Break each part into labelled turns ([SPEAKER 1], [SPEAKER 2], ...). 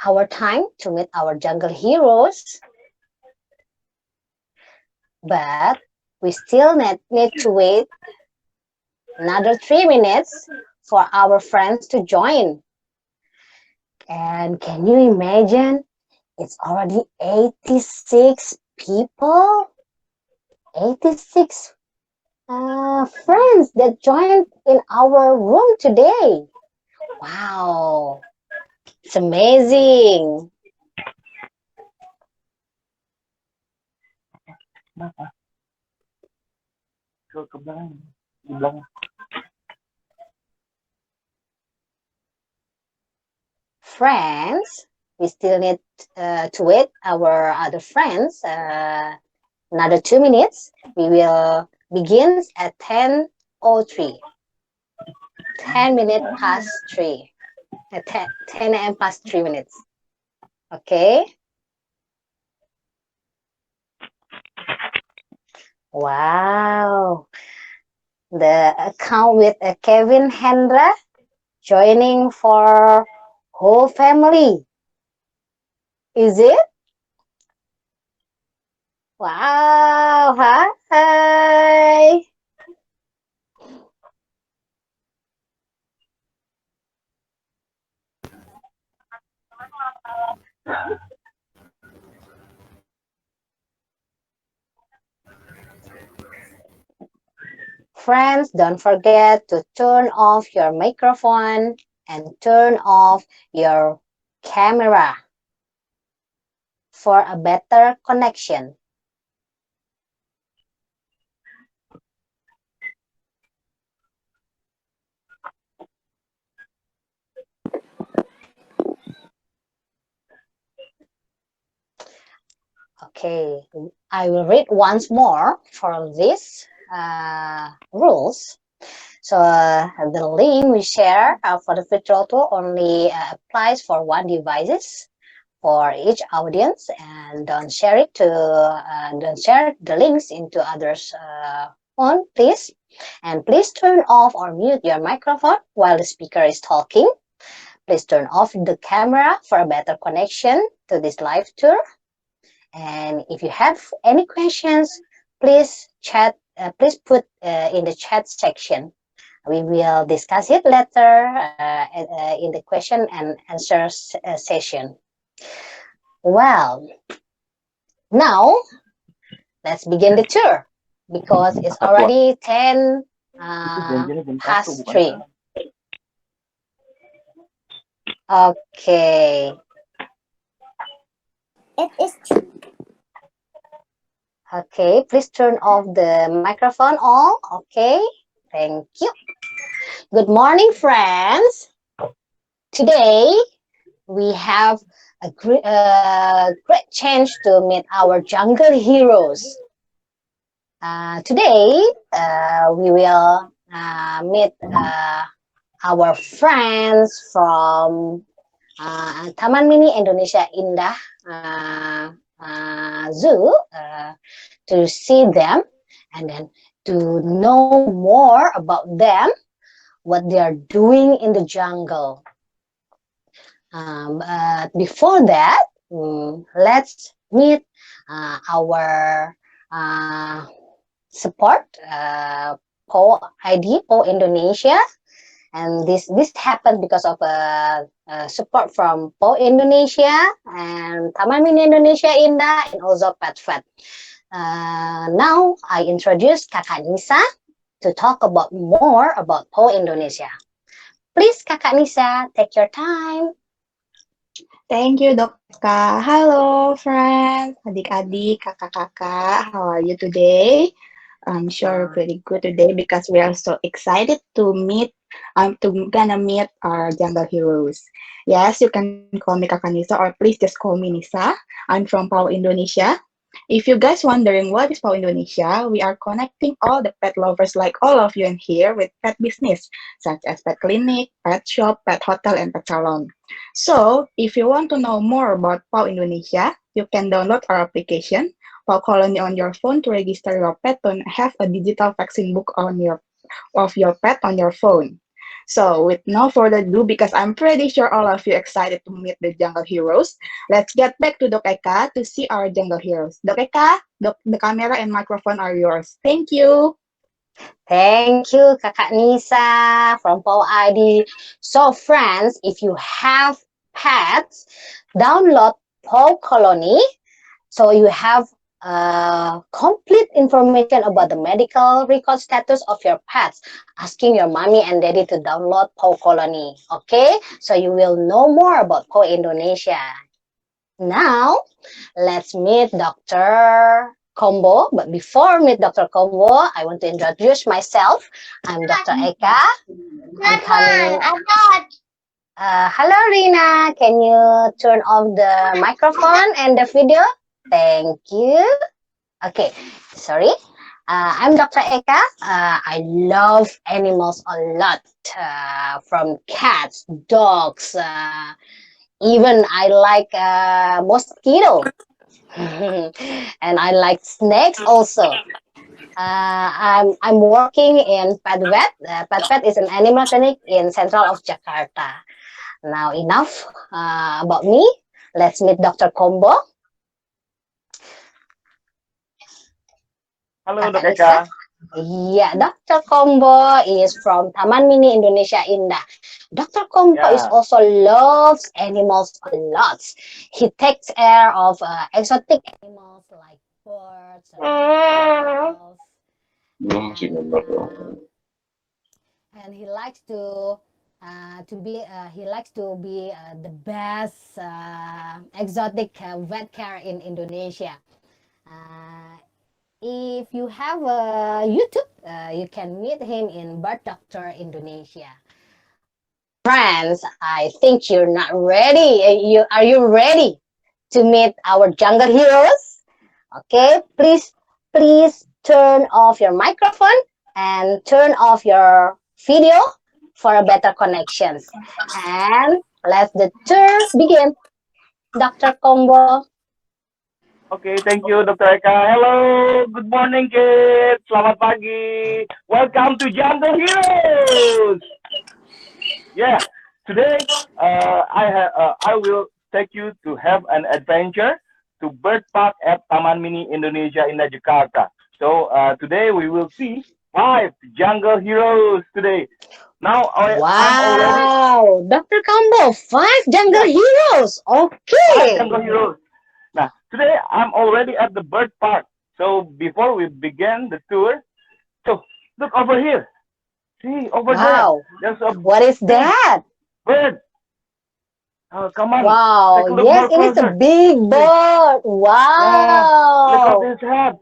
[SPEAKER 1] our time to meet our jungle heroes, but we still need to wait another 3 minutes for our friends to join. And can you imagine? It's already 86 people, 86 friends that joined in our room today. Wow, it's amazing. Friends, we still need to wait our other friends another 2 minutes. We will begin at 10:03. 10 minutes past 3. 10 a.m. past 3 minutes. Okay. Wow. The account with Kevin Hendra joining for whole family. Is it? Wow. Hi. Friends, don't forget to turn off your microphone and turn off your camera for a better connection. Okay, I will read once more for these rules. So the link we share for the virtual tour only applies for one devices for each audience, and don't share it to don't share the links into others' phone, please. And please turn off or mute your microphone while the speaker is talking. Please turn off the camera for a better connection to this live tour. And if you have any questions, please please put in the chat section. We will discuss it later in the question and answer session. Well, now let's begin the tour because it's already 10 past 3. Okay.
[SPEAKER 2] It is
[SPEAKER 1] Okay, please turn off the microphone all. Okay, thank you. Good morning, friends. Today, we have a great chance to meet our jungle heroes. Today, we will meet our friends from Taman Mini Indonesia Indah Zoo to see them and then to know more about them, what they are doing in the jungle. But before that, let's meet our support PO ID, PO Indonesia. And this happened because of support from PO Indonesia and Taman Mini Indonesia Indah and also PetVet. Now I introduce Kakak Nisa to talk about more about PO Indonesia. Please, Kakak Nisa, take your time.
[SPEAKER 3] Thank you, Dokka. Hello, friends, adik-adik, kakak-kakak. How are you today? I'm sure pretty good today because we are so excited to gonna meet our jungle heroes. Yes, you can call me Kakak Nisa or please just call me Nisa. I'm from PAU Indonesia. If you guys wondering what is PAU Indonesia, we are connecting all the pet lovers like all of you in here with pet business, such as pet clinic, pet shop, pet hotel, and pet salon. So, if you want to know more about PAU Indonesia, you can download our application, PAU Colony on your phone to register your pet and have a digital vaccine book of your pet on your phone. So, with no further ado, because I'm pretty sure all of you excited to meet the Jungle Heroes, let's get back to Dok Eka to see our Jungle Heroes. Dok Eka, the camera and microphone are yours. Thank you.
[SPEAKER 1] Thank you, Kakak Nisa from Paul ID. So, friends, if you have pets, download Paul Colony. So you have complete information about the medical record status of your pets, asking your mommy and daddy to download Paw Colony. Okay, so you will know more about Paw Indonesia. Now, let's meet Dr. Combo. But before meet Dr. Combo, I want to introduce myself. I'm Dr. Eka. I'm coming. Hello, Rina. Can you turn off the microphone and the video? Thank you. Okay, sorry. I'm Dr. Eka. I love animals a lot, from cats, dogs, even I like mosquito, and I like snakes also. I'm working in Pet Vet. Pet Vet is an animal clinic in central of Jakarta. Now enough about me. Let's meet Dr. Combo.
[SPEAKER 2] Halo
[SPEAKER 1] Kakak
[SPEAKER 2] Dok
[SPEAKER 1] Nisa.
[SPEAKER 2] Eka.
[SPEAKER 1] Yeah, Dr. Combo is from Taman Mini Indonesia Indah. Dr. Combo is
[SPEAKER 2] Ya,
[SPEAKER 1] also loves animals a lot. He takes care of exotic animals like birds, reptiles, and he likes to be the best exotic vet care in Indonesia. Uh, if you have a YouTube, you can meet him in Bird Doctor Indonesia. Friends, I think you're not ready. Are you ready to meet our jungle heroes? Okay, please turn off your microphone and turn off your video for a better connections. And let the tour begin. Dr. Combo.
[SPEAKER 2] oke, thank you Dr. Eka. Hello, good morning kids. Selamat pagi. Welcome to Jungle Heroes. Yeah, today I will take you to have an adventure to Bird Park at Taman Mini Indonesia Indah Jakarta. So today we will see 5 Jungle Heroes today. Now I'm already
[SPEAKER 1] Wow, Dr. Combo, 5 jungle
[SPEAKER 2] yeah,
[SPEAKER 1] heroes.
[SPEAKER 2] 5
[SPEAKER 1] Okay.
[SPEAKER 2] Jungle Heroes. Now, today I'm already at the bird park. So before we begin the tour, so look over here. See over there.
[SPEAKER 1] Wow,
[SPEAKER 2] There's a
[SPEAKER 1] what is
[SPEAKER 2] big
[SPEAKER 1] that?
[SPEAKER 2] bird. Come on,
[SPEAKER 1] Wow,
[SPEAKER 2] take a look
[SPEAKER 1] yes,
[SPEAKER 2] more
[SPEAKER 1] it is a
[SPEAKER 2] closer.
[SPEAKER 1] big
[SPEAKER 2] See,
[SPEAKER 1] bird.
[SPEAKER 2] yeah, look at
[SPEAKER 1] Wow.
[SPEAKER 2] his head.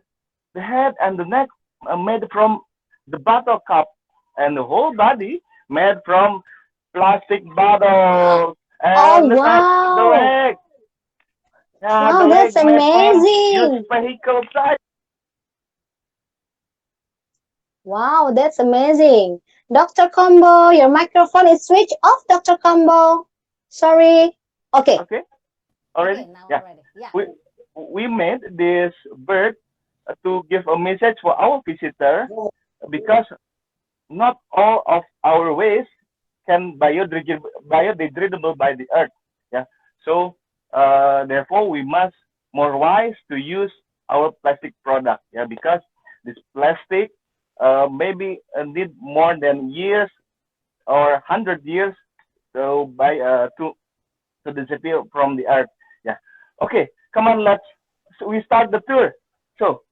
[SPEAKER 2] The head and the neck are made from the buttercup, and the whole body made from plastic bottles.
[SPEAKER 1] Oh,
[SPEAKER 2] And look at the
[SPEAKER 1] wow.
[SPEAKER 2] leg. Yeah, the
[SPEAKER 1] Wow, that's
[SPEAKER 2] leg made from used
[SPEAKER 1] amazing.
[SPEAKER 2] vehicle size.
[SPEAKER 1] Wow, that's amazing. Dr. Combo, your microphone is switched off, Dr. Combo. Sorry. Okay.
[SPEAKER 2] Okay,
[SPEAKER 1] Okay,
[SPEAKER 2] already?
[SPEAKER 1] now
[SPEAKER 2] Yeah.
[SPEAKER 1] I'm ready. Yeah.
[SPEAKER 2] We we made this bird to give a message for our visitor because not all of our waste can biodegradable by the earth. Yeah. So therefore we must more wise to use our plastic product. Yeah, because this plastic maybe need more than years or 100 years so by to disappear from the earth. Yeah. Okay, come on, we start the tour. So,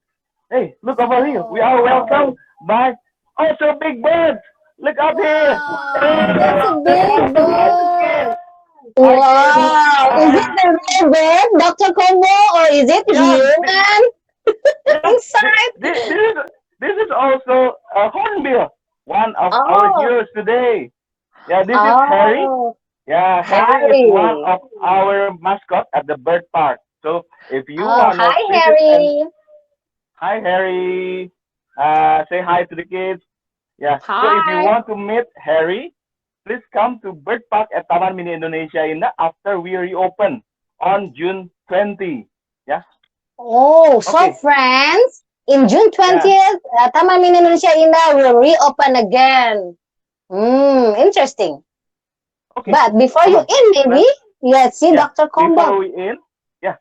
[SPEAKER 2] hey, look over here. We are welcomed
[SPEAKER 1] Oh,
[SPEAKER 2] by also big birds. Look up here.
[SPEAKER 1] wow, that's a
[SPEAKER 2] Hey,
[SPEAKER 1] big
[SPEAKER 2] hi to kids.
[SPEAKER 1] bird.
[SPEAKER 2] Hi kids.
[SPEAKER 1] Wow, is it the real bird, Dr. Combo, or is it
[SPEAKER 2] Yeah,
[SPEAKER 1] human
[SPEAKER 2] yeah.
[SPEAKER 1] inside?
[SPEAKER 2] This is also a hornbill, one of our
[SPEAKER 1] Oh,
[SPEAKER 2] heroes today. Yeah, this is Harry.
[SPEAKER 1] oh,
[SPEAKER 2] Yeah, Harry is one
[SPEAKER 1] Harry.
[SPEAKER 2] of our mascot at the bird park. So if you
[SPEAKER 1] Oh,
[SPEAKER 2] wanna
[SPEAKER 1] hi,
[SPEAKER 2] visit and
[SPEAKER 1] Harry.
[SPEAKER 2] hi Harry, say hi to the kids. Yeah. So if you
[SPEAKER 1] Hi.
[SPEAKER 2] want to meet Harry, please come to Bird Park at Taman Mini Indonesia Indah after we reopen on June 20. Yeah.
[SPEAKER 1] Oh, so
[SPEAKER 2] Okay.
[SPEAKER 1] friends, in June
[SPEAKER 2] Yeah.
[SPEAKER 1] 20th, Taman Mini Indonesia Indah will reopen again. Interesting.
[SPEAKER 2] Okay,
[SPEAKER 1] But before
[SPEAKER 2] come
[SPEAKER 1] you
[SPEAKER 2] on.
[SPEAKER 1] end, maybe let's see
[SPEAKER 2] Yeah,
[SPEAKER 1] Dr.
[SPEAKER 2] before
[SPEAKER 1] Combo.
[SPEAKER 2] we end, yeah,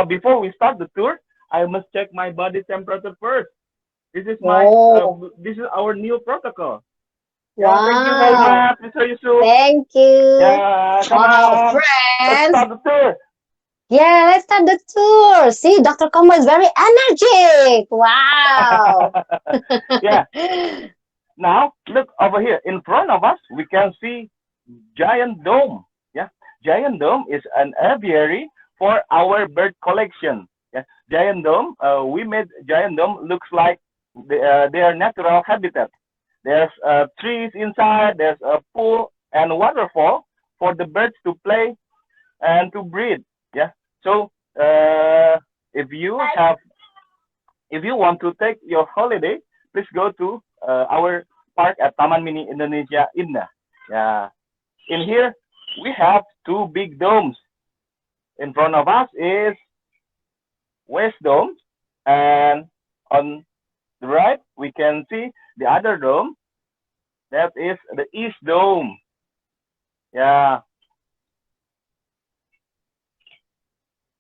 [SPEAKER 2] before we start the tour, I must check my body temperature first.
[SPEAKER 1] Oh,
[SPEAKER 2] This is our new protocol. Yeah, thank you very
[SPEAKER 1] wow.
[SPEAKER 2] much, Mr. Yusuf.
[SPEAKER 1] Thank you.
[SPEAKER 2] Yeah, come
[SPEAKER 1] Wow,
[SPEAKER 2] on, let's
[SPEAKER 1] friends.
[SPEAKER 2] start the tour.
[SPEAKER 1] Yeah, let's start the tour. See, Dr. Combo is very energetic. Wow.
[SPEAKER 2] Yeah, now look over here. In front of us, we can see giant dome. Yeah, giant dome is an aviary for our bird collection. Yeah, giant dome. We made giant dome looks like their natural habitat. There's trees inside. There's a pool and waterfall for the birds to play and to breed. Yeah. So if you have, if you want to take your holiday, please go to our park at Taman Mini Indonesia Indah. Yeah. In here, we have two big domes. In front of us is West Dome, and on the right we can see the other dome. That is the East Dome. Yeah,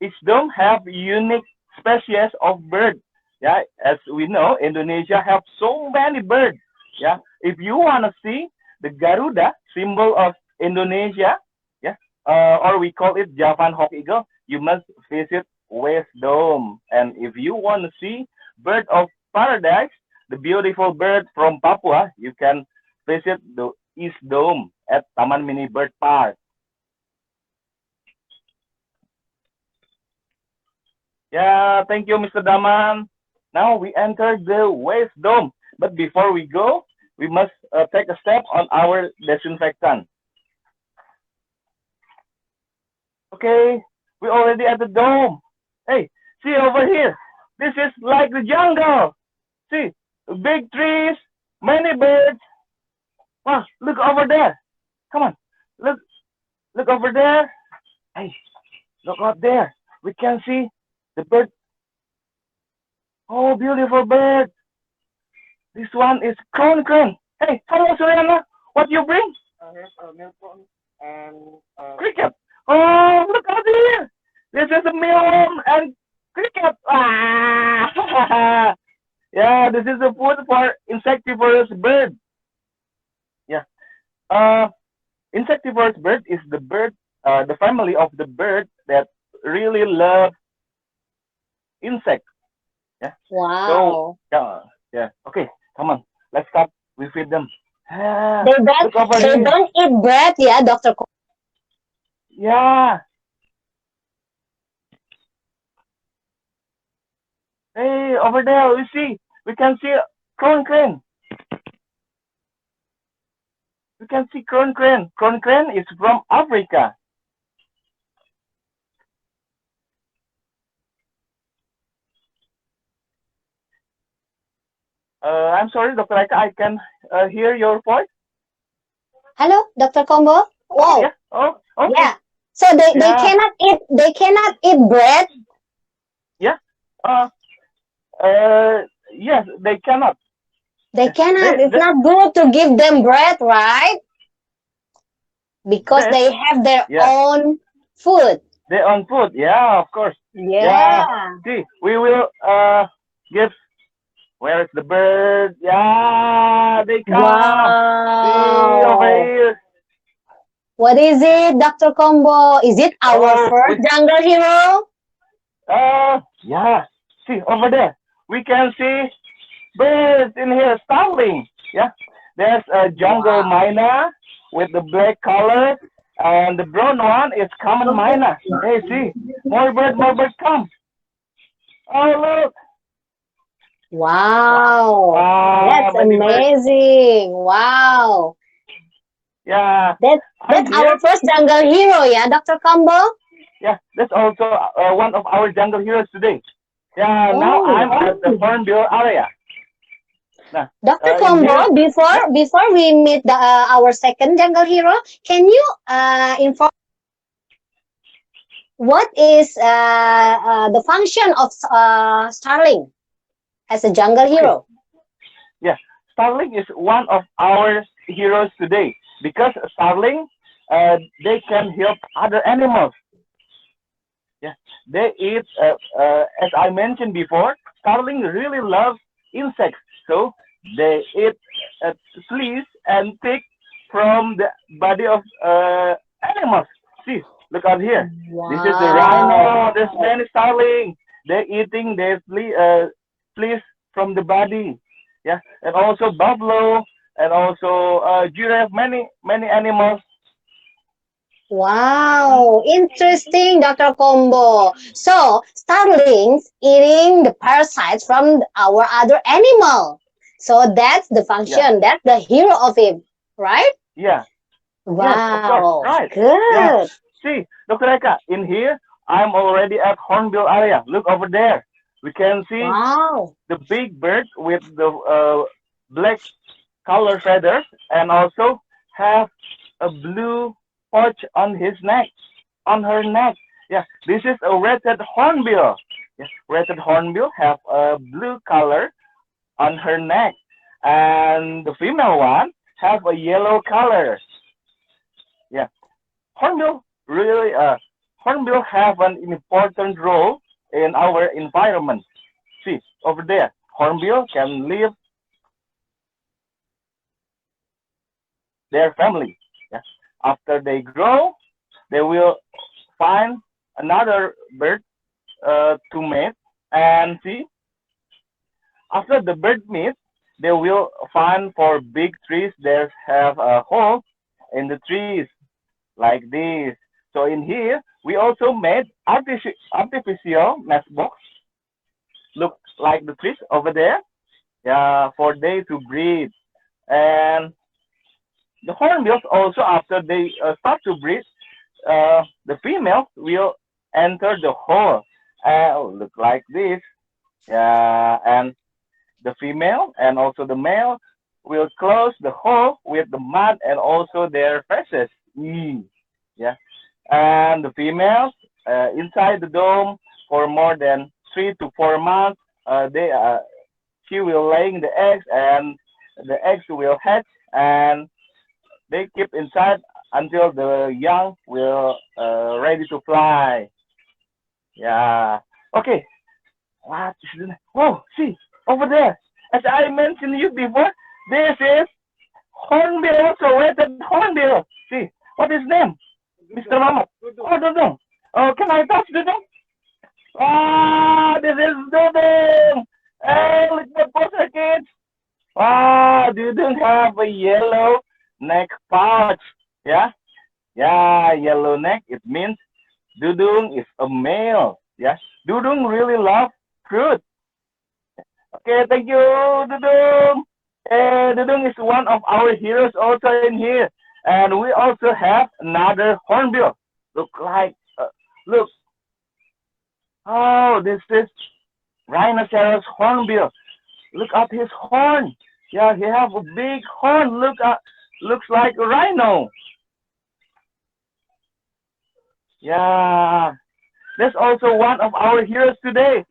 [SPEAKER 2] each dome have unique species of bird. Yeah, as we know, Indonesia have so many birds. Yeah, if you wanna see the Garuda, symbol of Indonesia, yeah, or we call it Javan Hawk Eagle, you must visit West Dome. And if you wanna see bird of paradise, the beautiful bird from Papua, you can visit the East Dome at Taman Mini Bird Park. Yeah, thank you, Mr. Daman. Now we enter the West Dome. But before we go, we must take a step on our disinfectant. Okay, we're already at the dome. Hey, see over here. This is like the jungle. See, big trees, many birds. Wow, look over there. Come on, look, look over there. Hey, look up there. We can see the bird. Oh, beautiful bird. This one is crown crane. Hey, hello, Suriana. What you bring? I have a milkworm and cricket. Oh, look out here. This is a mealworm and cricket. Ah! Yeah, this is a food for insectivorous bird. Yeah. Uh, insectivorous bird is the family of the bird that really love insects. Yeah. So,
[SPEAKER 1] Wow.
[SPEAKER 2] yeah. Okay, come on. Let's start. We feed them. Ah,
[SPEAKER 1] They don't
[SPEAKER 2] look over
[SPEAKER 1] they
[SPEAKER 2] here.
[SPEAKER 1] don't eat bread, yeah, Dr.
[SPEAKER 2] Yeah. Hey, over there, we see. We can see crown crane. We can see crown crane. Crown crane is from Africa. I'm sorry, Dr. Aika, I can hear your voice.
[SPEAKER 1] Hello, Dr. Combo.
[SPEAKER 2] Oh, yeah.
[SPEAKER 1] Wow.
[SPEAKER 2] Oh, okay.
[SPEAKER 1] Yeah. So they
[SPEAKER 2] Yeah.
[SPEAKER 1] cannot eat bread.
[SPEAKER 2] Yeah. Uh, uh, yes, they cannot.
[SPEAKER 1] They
[SPEAKER 2] Yeah.
[SPEAKER 1] cannot. It's not good to give them bread, right? Because
[SPEAKER 2] Bread.
[SPEAKER 1] they have their
[SPEAKER 2] Yeah.
[SPEAKER 1] own food.
[SPEAKER 2] They own food. Yeah, of course. Yeah.
[SPEAKER 1] Yeah.
[SPEAKER 2] See, we will give. Where is the bird? Yeah, they come. See over
[SPEAKER 1] Wow.
[SPEAKER 2] here.
[SPEAKER 1] What is it, Dr. Combo? Is it our
[SPEAKER 2] Oh,
[SPEAKER 1] first jungle hero?
[SPEAKER 2] yeah. See over there. We can see birds in here starling. Yeah. There's a jungle
[SPEAKER 1] Wow.
[SPEAKER 2] myna with the black color, and the brown one is common myna. Hey, see, more birds come. Oh, look. Wow.
[SPEAKER 1] Wow.
[SPEAKER 2] Wow,
[SPEAKER 1] That's
[SPEAKER 2] many birds.
[SPEAKER 1] amazing. Wow.
[SPEAKER 2] Yeah.
[SPEAKER 1] That
[SPEAKER 2] I'm
[SPEAKER 1] that's
[SPEAKER 2] here.
[SPEAKER 1] our first jungle hero, yeah, Dr. Combo?
[SPEAKER 2] Yeah, that's also one of our jungle heroes today. Yeah, now I'm
[SPEAKER 1] Oh.
[SPEAKER 2] at the Hornbill area. Now,
[SPEAKER 1] Dr.
[SPEAKER 2] in here,
[SPEAKER 1] Combo,
[SPEAKER 2] yeah,
[SPEAKER 1] before we meet our second jungle hero, can you inform what is the function of Starling as a jungle
[SPEAKER 2] okay.
[SPEAKER 1] hero?
[SPEAKER 2] Yeah, starling is one of our heroes today because starling, they can help other animals. Yeah, they eat. As I mentioned before, starling really loves insects, so they eat uh, fleas and tick from the body of animals. See, look out here. This is the
[SPEAKER 1] Wow.
[SPEAKER 2] rhino. There's many starling. They're eating their fleas from the body. Yeah, and also buffalo and also giraffe. Many animals.
[SPEAKER 1] Wow, interesting, Dr. Combo. So, starlings eating the parasites from our other animal. So that's the
[SPEAKER 2] Yeah,
[SPEAKER 1] function. That's the hero of him, right?
[SPEAKER 2] yeah. Yes, of course.
[SPEAKER 1] Wow,
[SPEAKER 2] Right. Yeah.
[SPEAKER 1] good.
[SPEAKER 2] See, Dr. Eka, in here, I'm already at Hornbill area. Look over there. We can see
[SPEAKER 1] Wow.
[SPEAKER 2] the big bird with the black color feathers and also have a blue patch on his neck, on her neck. Yeah, this is a red-headed hornbill. Yes, red-headed hornbill have a blue color on her neck, and the female one have a yellow color. Yeah, hornbill really hornbill have an important role in our environment. See over there, hornbill can live their family. Yeah. After they grow, they will find another bird to mate, and see after the bird meets, they will find for big trees that have a hole in the trees like this. So in here, we also made artificial nest box, look like the trees over there, yeah, for they to breed. And the hornbills also, after they start to breed, the females will enter the hole. Look like this, yeah, and the female and also the male will close the hole with the mud and also their faces. Yeah, and the females inside the dome for more than 3 to 4 months. They she will laying the eggs and the eggs will hatch and they keep inside until the young will ready to fly. Yeah. Okay. What is the Oh, see over there. As I mentioned you before, this is hornbill also rated hornbill. See what is name, Mr. Mama? Oh, Dudung. Oh, can I touch Dudung? Ah, this is Dudung. Hey, look the poster kids. Ah, Dudung have a yellow neck pouch. Yeah, yeah, yellow neck. It means Dudung is a male. Yeah, Dudung really love fruit. Okay, thank you, Dudung. Dudung is one of our heroes also in here. And we also have another hornbill. Look like, look. Oh, this is rhinoceros hornbill. Look at his horn. Yeah, he have a big horn. Looks like a rhino. Yeah, that's also one of our heroes today,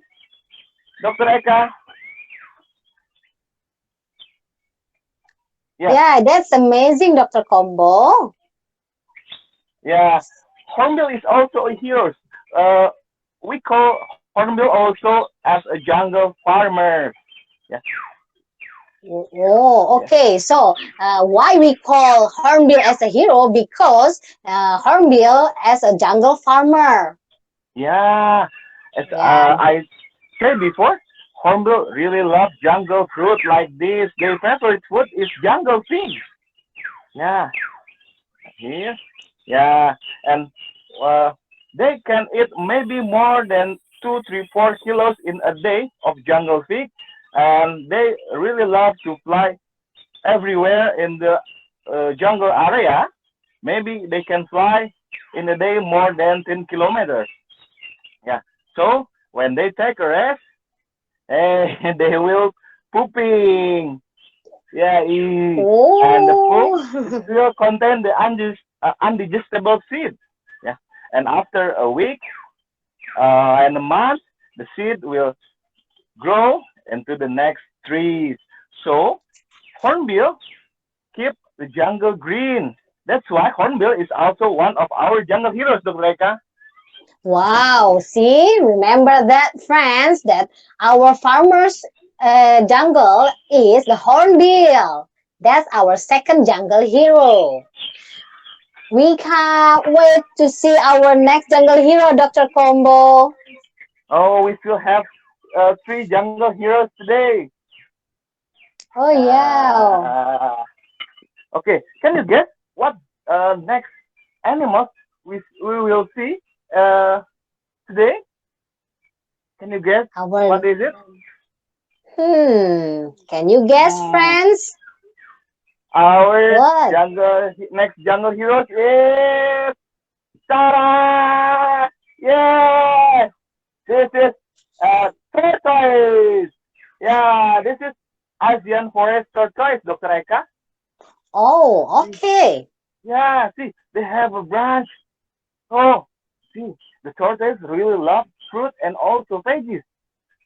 [SPEAKER 2] Dr. Eka. Yeah,
[SPEAKER 1] Yeah, that's amazing, Dr. Combo.
[SPEAKER 2] yeah. Hornbill is also a hero. Uh, we call Hornbill also as a jungle farmer. Yeah,
[SPEAKER 1] Oh,
[SPEAKER 2] yeah,
[SPEAKER 1] okay. So, why we call Hornbill as a hero? Because Hornbill as a jungle farmer.
[SPEAKER 2] yeah. As
[SPEAKER 1] Yeah.
[SPEAKER 2] I said before, Hornbill really love jungle fruit like this. Their favorite food is jungle figs. Yeah, here. Yeah, and uh, they can eat maybe more than 2, 3, 4 kilos in a day of jungle fig, and they really love to fly everywhere in the jungle area. Maybe they can fly in a day more than 10 kilometers. Yeah. So when they take a rest, they will pooping. Yeah, and the poop
[SPEAKER 1] Oh.
[SPEAKER 2] will contain the undigestible seed. Yeah, and after a week and a month, the seed will grow into the next trees. So hornbill keep the jungle green. That's why Hornbill is also one of our jungle heroes, Dr. Eka.
[SPEAKER 1] Wow, see, remember that, friends, that our farmers' jungle is the hornbill. That's our second jungle hero. We can't wait to see our next jungle hero, Dr. Combo.
[SPEAKER 2] Oh, we still have three jungle heroes today.
[SPEAKER 1] Oh, yeah.
[SPEAKER 2] Okay, can you guess what next animals we will see today? Can you guess what
[SPEAKER 1] Our,
[SPEAKER 2] is it?
[SPEAKER 1] can you guess,
[SPEAKER 2] Hmm,
[SPEAKER 1] friends?
[SPEAKER 2] our
[SPEAKER 1] What?
[SPEAKER 2] next jungle heroes is Tara! Yeah! This is tortoise! Yeah, this is Asian forest tortoise, Dr. Eka.
[SPEAKER 1] Oh, okay.
[SPEAKER 2] Yeah, see, they have a branch. Oh, see, the tortoise really love fruit and also veggies.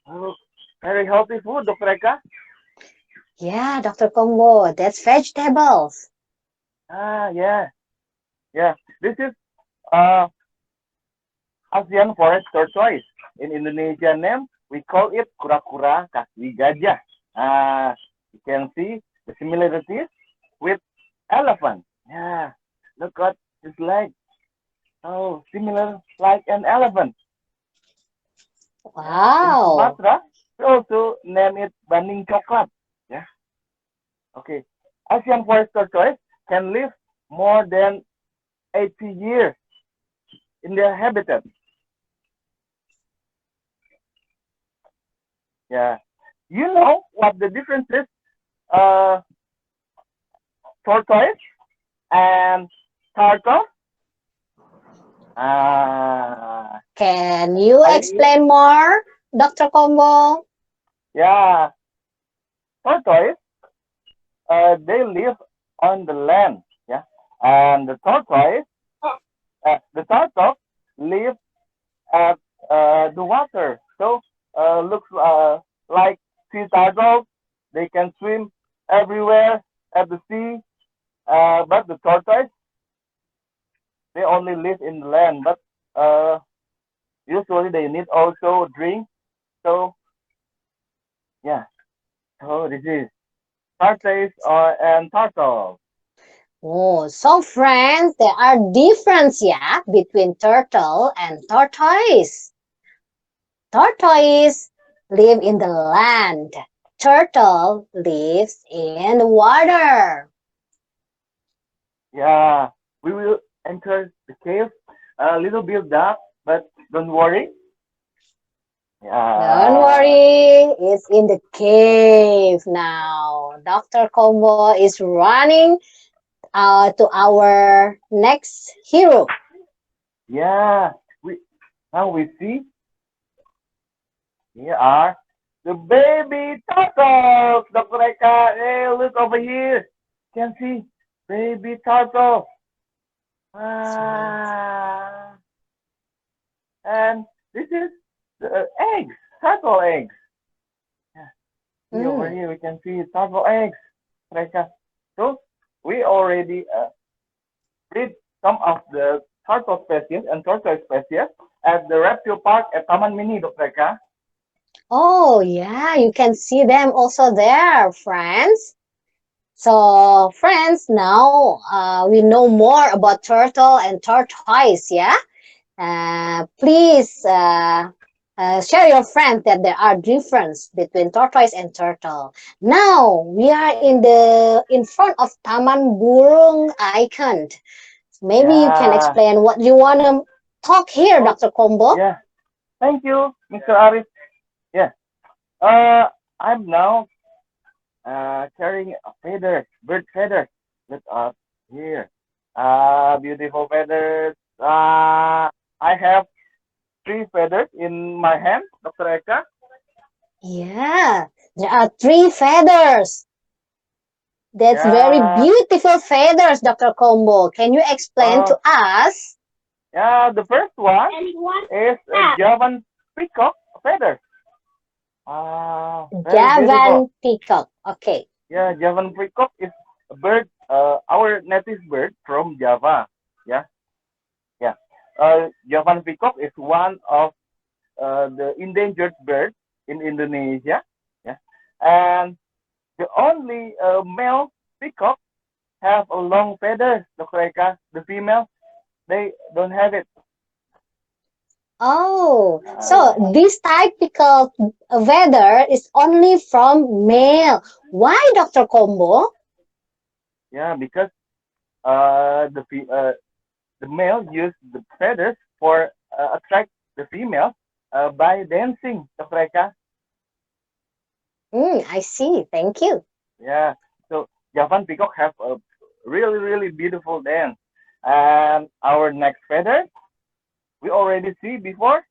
[SPEAKER 2] Oh, very healthy food, Dr. Eka.
[SPEAKER 1] Yeah, Dr. Combo, that's vegetables.
[SPEAKER 2] Yeah, yeah. This is uh Asian forest tortoise. In Indonesian name, we call it kura-kura kaki gajah. You can see the similarities with elephant. Yeah, look at his leg. Oh, similar like an elephant. Yeah, in
[SPEAKER 1] Wow.
[SPEAKER 2] Sumatra, we also name it banding coklat. Yeah, okay. Asian forest tortoise can live more than 80 years in their habitat. Yeah. You know what the difference is? Uh, tortoise and turtle. Ah,
[SPEAKER 1] Can you
[SPEAKER 2] I
[SPEAKER 1] explain more, Dr. Combo?
[SPEAKER 2] yeah. Tortoise, they live on the land. Yeah, and the turtle live at the water. So looks like sea turtles. They can swim everywhere at the sea. But the tortoise, they only live in the land. But uh, usually they need also drink. So yeah. So this is tortoise and turtle.
[SPEAKER 1] Oh, so friends, there are difference, yeah, between turtle and tortoise. Tortoise live in the land. Turtle lives in the water.
[SPEAKER 2] Yeah, we will enter the cave a little bit dark, but don't worry.
[SPEAKER 1] Don't
[SPEAKER 2] Yeah,
[SPEAKER 1] worry, it's in the cave now. Dr. Combo is running to our next hero.
[SPEAKER 2] yeah. We now we see here are the baby turtles. Dr. Eka, hey, look over here. You can see baby turtle.
[SPEAKER 1] Sweet.
[SPEAKER 2] Ah, and this is the eggs, turtle eggs. Yeah, see over
[SPEAKER 1] Mm.
[SPEAKER 2] here we can see turtle eggs. Dr. Eka. So we already read some of the turtle species and tortoise species at the reptile park at Taman Mini, Dr. Eka.
[SPEAKER 1] Oh, yeah, you can see them also there, friends. So, friends, now we know more about turtle and tortoise, yeah? Please share your friends that there are difference between tortoise and turtle. Now we are in front of Taman Burung icon. Maybe you can
[SPEAKER 2] Yeah.
[SPEAKER 1] explain what you want to talk here,
[SPEAKER 2] Oh,
[SPEAKER 1] Dr. Combo.
[SPEAKER 2] yeah. Thank you, Mr. Arif. Yeah. Uh, I'm now carrying a feather, bird feather. Look up here. Beautiful feathers. I have three feathers in my hand, Dr. Eka.
[SPEAKER 1] Yeah, there are three feathers. That's very
[SPEAKER 2] Yeah.
[SPEAKER 1] beautiful feathers, Dr. Combo. Can you explain
[SPEAKER 2] Uh,
[SPEAKER 1] to us?
[SPEAKER 2] yeah. The first one is a Javan peacock feather. Very beautiful.
[SPEAKER 1] Javan peacock. Okay.
[SPEAKER 2] Yeah, Javan peacock is a bird our native bird from Java. Yeah, yeah. Javan peacock is one of the endangered birds in Indonesia. Yeah, and the only male peacock have a long feather, Dr. Eka. The female, they don't have it.
[SPEAKER 1] Oh,
[SPEAKER 2] Uh,
[SPEAKER 1] so this typical weather is only from male. Why, Dr. Combo?
[SPEAKER 2] yeah, because the male use the feathers for attract the female by dancing, Dr. Eka.
[SPEAKER 1] I see. Thank you.
[SPEAKER 2] Yeah. So Javan peacock have a really, really beautiful dance. And our next feather, we already see before.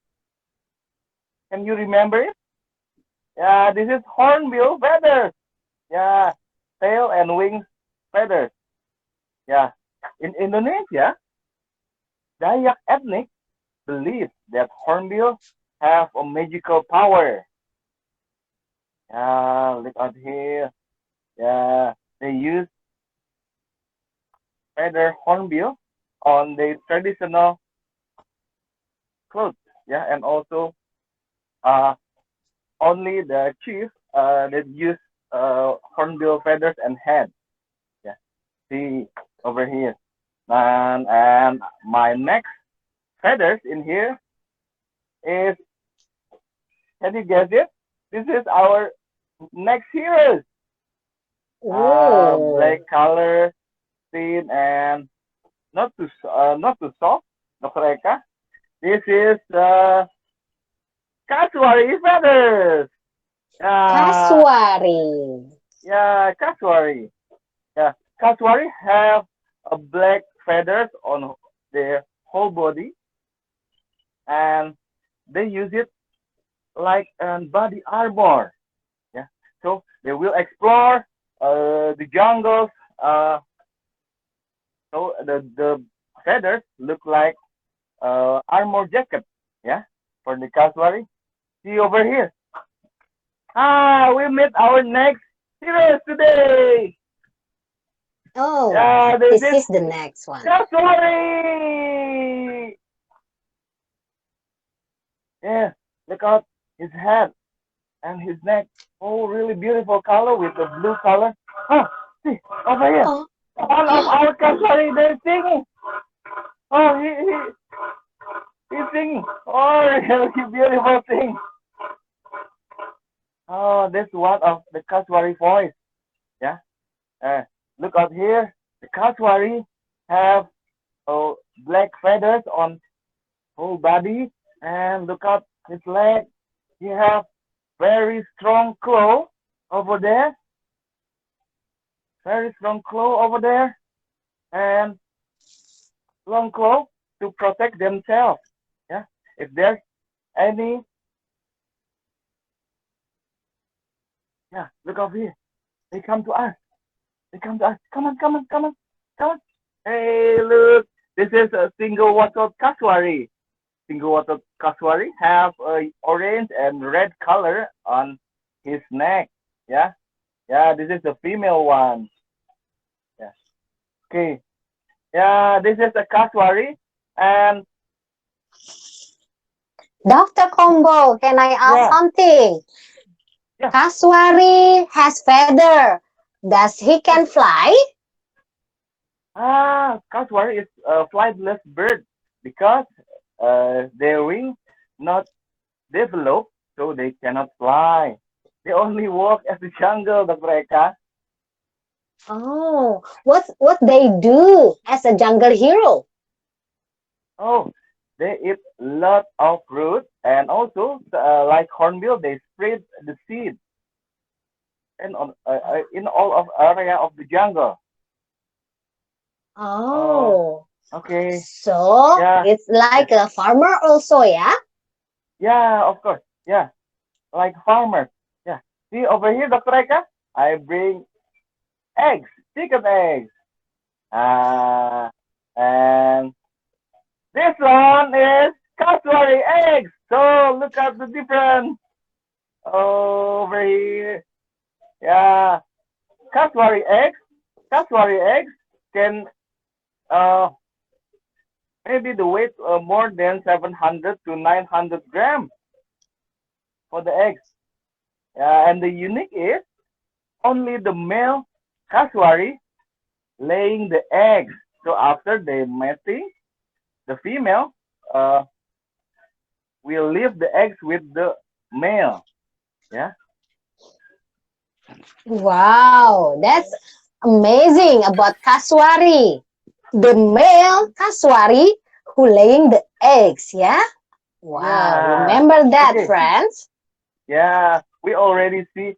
[SPEAKER 2] Can you remember it? Yeah, this is hornbill feathers. Yeah, tail and wings feathers. Yeah. In Indonesia, Dayak ethnic believes that hornbill have a magical power. Yeah, look out here. Yeah, they use feather hornbill on their traditional clothes. Yeah, and also uh, only the chief that use hornbill feathers and head. Yeah, see over here. And my next feathers in here is, can you guess it? This is our next heroes. Black
[SPEAKER 1] Oh,
[SPEAKER 2] color, thin, and not too soft. Dr. Eka. This is Kasuari feathers. Uh,
[SPEAKER 1] Kasuari.
[SPEAKER 2] yeah, Kasuari. Yeah, Kasuari have a black feathers on their whole body, and they use it like a body armor. Yeah, so they will explore the jungles. So the feathers look like armor jacket. Yeah, for the Kasuari. See over here. We meet our next heroes today.
[SPEAKER 1] Oh,
[SPEAKER 2] Yeah, this
[SPEAKER 1] this
[SPEAKER 2] is
[SPEAKER 1] is the next one.
[SPEAKER 2] Kasuari. Yeah, look out his head and his neck. Oh, really beautiful color with the blue color. Oh, see over here.
[SPEAKER 1] Oh,
[SPEAKER 2] One of
[SPEAKER 1] oh,
[SPEAKER 2] our Kasuari, they're singing. Oh, he's singing. Oh, really beautiful thing. Oh, that's one of the Kasuari voice. Yeah. Uh, look out here. The Kasuari have black feathers on whole body, and look at his leg. He have very strong claw over there, very strong claw over there, and long claw to protect themselves. Yeah, if there's any, yeah, look over here. They come to us. They come to us. Come on, come on, come on, come on. Hey, look, this is a single wattled Kasuari. Single wattled Kasuari have a orange and red color on his neck. Yeah, yeah, this is the female one. Yeah. Okay. Yeah, this is a Kasuari, and
[SPEAKER 1] Dr. Combo, can I ask
[SPEAKER 2] yeah,
[SPEAKER 1] something?
[SPEAKER 2] yeah.
[SPEAKER 1] Kasuari has feather. Does he can fly?
[SPEAKER 2] Kasuari is a flightless bird because their wings not developed, so they cannot fly. They only walk as the jungle, the mereka.
[SPEAKER 1] Oh, what they do as a jungle hero?
[SPEAKER 2] Oh, they eat lot of fruit and also like hornbill, they spread the seed in all of area of the jungle. Oh,
[SPEAKER 1] Oh,
[SPEAKER 2] okay.
[SPEAKER 1] so
[SPEAKER 2] Yeah,
[SPEAKER 1] it's
[SPEAKER 2] yeah,
[SPEAKER 1] like a farmer also, yeah?
[SPEAKER 2] yeah, of course. Yeah, like farmers. Yeah. See over here, Dr. Eka, I bring eggs, chicken eggs. Uh, and this one is cutlery eggs. So look at the difference over here. Yeah, cutlery eggs Kasuari eggs can maybe the weight more than 700 to 900 grams for the eggs. And the unique is only the male Kasuari laying the eggs. So after they mating, the female will leave the eggs with the male. Yeah.
[SPEAKER 1] Wow, that's amazing about Kasuari. The male Kasuari who laying the eggs, yeah? Wow,
[SPEAKER 2] Yeah.
[SPEAKER 1] remember that,
[SPEAKER 2] Okay.
[SPEAKER 1] friends?
[SPEAKER 2] Yeah. We already see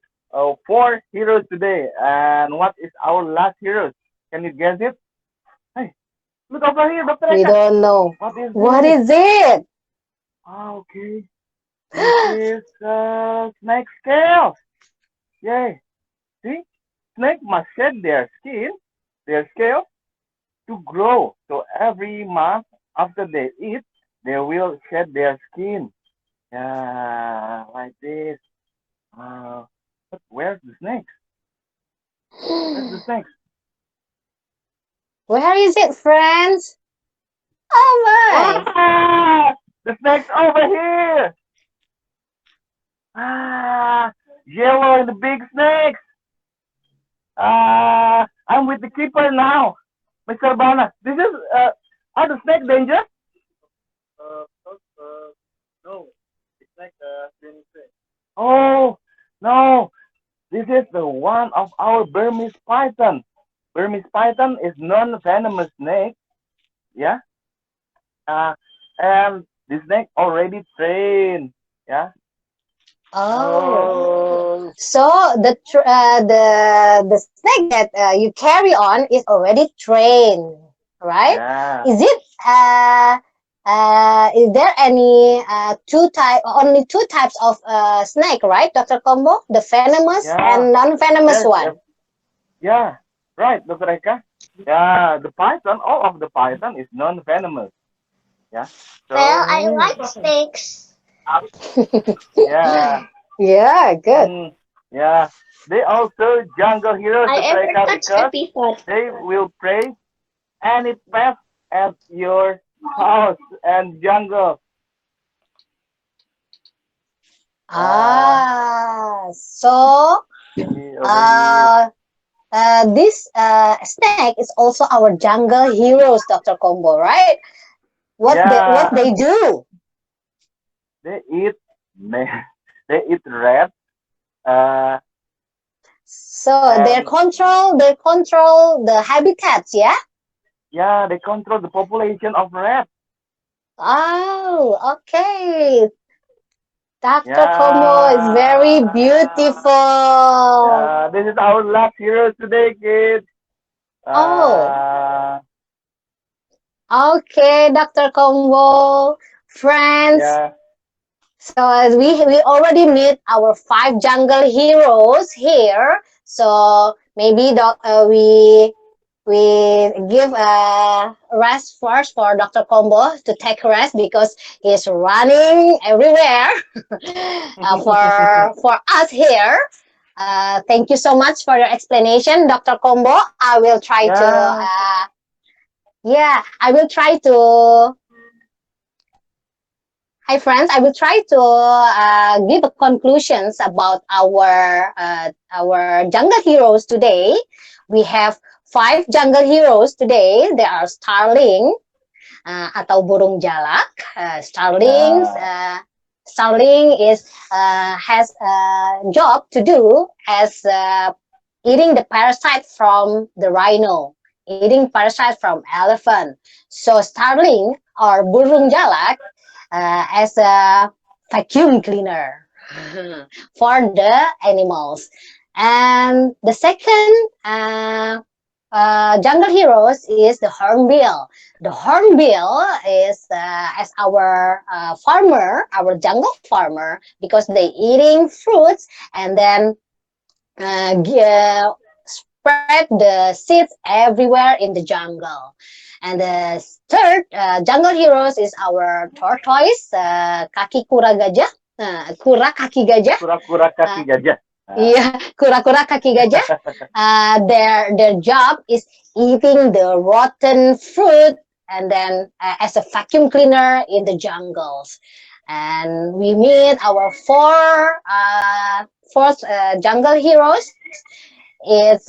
[SPEAKER 2] four heroes today. And what is our last hero? Can you guess it? Hey, look over here, Dr.
[SPEAKER 1] We
[SPEAKER 2] Eka.
[SPEAKER 1] don't know.
[SPEAKER 2] What is
[SPEAKER 1] What
[SPEAKER 2] this?
[SPEAKER 1] is it?
[SPEAKER 2] Ah, okay. This is snake scale. Yay. See? Snake must shed their skin, their scale, to grow. So every month after they eat, they will shed their skin. Yeah, like this. But where's the snake? Where's the snake?
[SPEAKER 1] Where is it, friends? Oh my!
[SPEAKER 2] Ah, the snake's over here. Ah, yellow and the big snakes. I'm with the keeper now, Mr. Bana. This is are the snake dangerous? No, it's like oh no, this is the one of our Burmese python. Burmese python is non-venomous snake. Yeah, uh, and the snake already trained. Yeah.
[SPEAKER 1] Oh,
[SPEAKER 2] Oh,
[SPEAKER 1] so the snake that you carry on is already trained, right?
[SPEAKER 2] yeah,
[SPEAKER 1] Is there any only two types of snake, right, Dr. Combo? The venomous
[SPEAKER 2] yeah.
[SPEAKER 1] and non-venomous
[SPEAKER 2] There's
[SPEAKER 1] one.
[SPEAKER 2] yeah, right, Dr. Eka. Yeah, the python, all of the python is non-venomous. Yeah.
[SPEAKER 3] Well, I
[SPEAKER 2] So
[SPEAKER 3] like snakes.
[SPEAKER 2] yeah,
[SPEAKER 1] Yeah, good.
[SPEAKER 2] yeah. They also jungle heroes,
[SPEAKER 3] I
[SPEAKER 2] Dr.
[SPEAKER 3] ever
[SPEAKER 2] Eka,
[SPEAKER 3] touched a
[SPEAKER 2] because
[SPEAKER 3] python.
[SPEAKER 2] they will prey any pest at your house and jungle.
[SPEAKER 1] So
[SPEAKER 2] See over here.
[SPEAKER 1] uh, this snake is also our jungle heroes, Dr. Combo, right? What
[SPEAKER 2] Yeah,
[SPEAKER 1] they do?
[SPEAKER 2] they eat they eat rats. Uh,
[SPEAKER 1] So
[SPEAKER 2] and
[SPEAKER 1] they control the habitats, yeah?
[SPEAKER 2] yeah, they control the population of rats.
[SPEAKER 1] Oh, okay. Dr. Combo is very
[SPEAKER 2] Yeah.
[SPEAKER 1] beautiful.
[SPEAKER 2] Yeah, this is our last hero today, kids.
[SPEAKER 1] Oh,
[SPEAKER 2] Uh,
[SPEAKER 1] okay, Dr. Combo. Friends,
[SPEAKER 2] yeah,
[SPEAKER 1] so as we already meet our five jungle heroes here. So maybe we give a rest first for Dr. Combo to take rest because he's running everywhere for us here. Thank you so much for your explanation, Dr. Combo. I will try to
[SPEAKER 2] yeah,
[SPEAKER 1] yeah, I will try to Hi friends, I will try to give a conclusions about our jungle heroes today. We have five jungle heroes today. They are starling atau burung jalak.
[SPEAKER 2] yeah,
[SPEAKER 1] Starling is has a job to do as eating the parasite from the rhino, eating parasite from elephant. So starling or burung jalak as a vacuum cleaner for the animals. And the second jungle heroes is the hornbill. The hornbill is as our farmer, our jungle farmer, because they eating fruits and then spread the seeds everywhere in the jungle. And the third jungle heroes is our tortoise, kaki kura gajah, kura kaki gajah.
[SPEAKER 2] kura-kura kaki
[SPEAKER 1] Uh,
[SPEAKER 2] gajah.
[SPEAKER 1] Iya, kura-kura kaki gajah. Their job is eating the rotten fruit and then as a vacuum cleaner in the jungles. And we meet our fourth jungle heroes. It's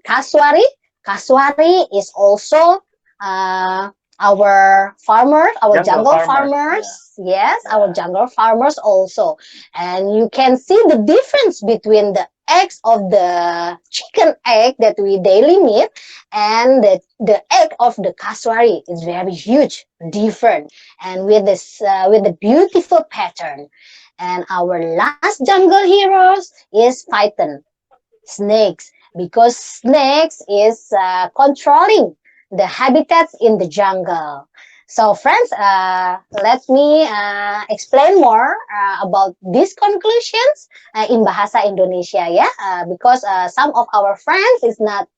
[SPEAKER 1] Kaswari. Kaswari is also our farmer, our jungle farmers. Yes, our jungle farmers also. And you can see the difference between the eggs of the chicken egg that we daily meet and the egg of the Kaswari is very huge, different, and with the beautiful pattern. And our last jungle heroes is Python snakes because snakes is controlling the habitats in the jungle. So friends, let me explain more about these conclusions in Bahasa Indonesia ya, because some of our friends is not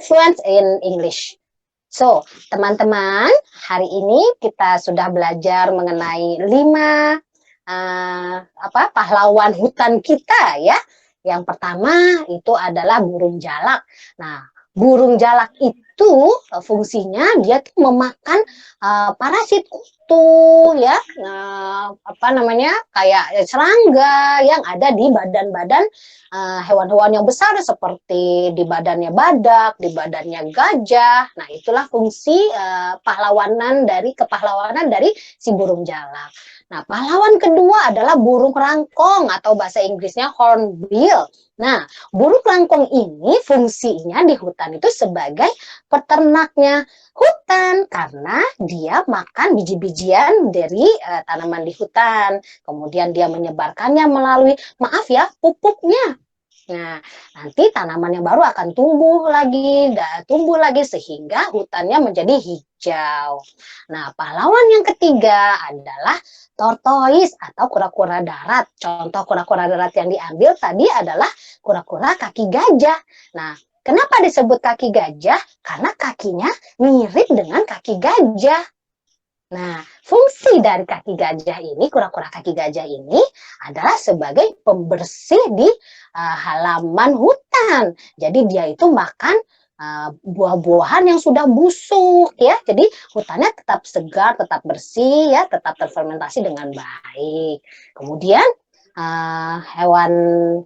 [SPEAKER 1] fluent in English. So, teman-teman, hari ini kita sudah belajar mengenai 5 pahlawan hutan kita ya. Yang pertama itu adalah burung jalak. Nah, burung jalak itu fungsinya dia tuh memakan parasit kutu ya, kayak serangga yang ada di badan-badan hewan-hewan yang besar seperti di badannya badak, di badannya gajah. Nah, itulah fungsi kepahlawanan dari si burung jalak. Nah, pahlawan kedua adalah burung rangkong atau bahasa Inggrisnya hornbill. Nah, burung rangkong ini fungsinya di hutan itu sebagai peternaknya hutan karena dia makan biji-bijian dari tanaman di hutan. Kemudian dia menyebarkannya melalui, pupuknya. Nah, nanti tanaman yang baru akan tumbuh lagi sehingga hutannya menjadi hijau. Nah, pahlawan yang ketiga adalah tortoise atau kura-kura darat. Contoh kura-kura darat yang diambil tadi adalah kura-kura kaki gajah. Nah, kenapa disebut kaki gajah? Karena kakinya mirip dengan kaki gajah. Nah, fungsi dari kaki gajah ini, kura-kura kaki gajah ini adalah sebagai pembersih di halaman hutan. Jadi dia itu makan buah-buahan yang sudah busuk ya. Jadi hutannya tetap segar, tetap bersih ya, tetap terfermentasi dengan baik. Kemudian hewan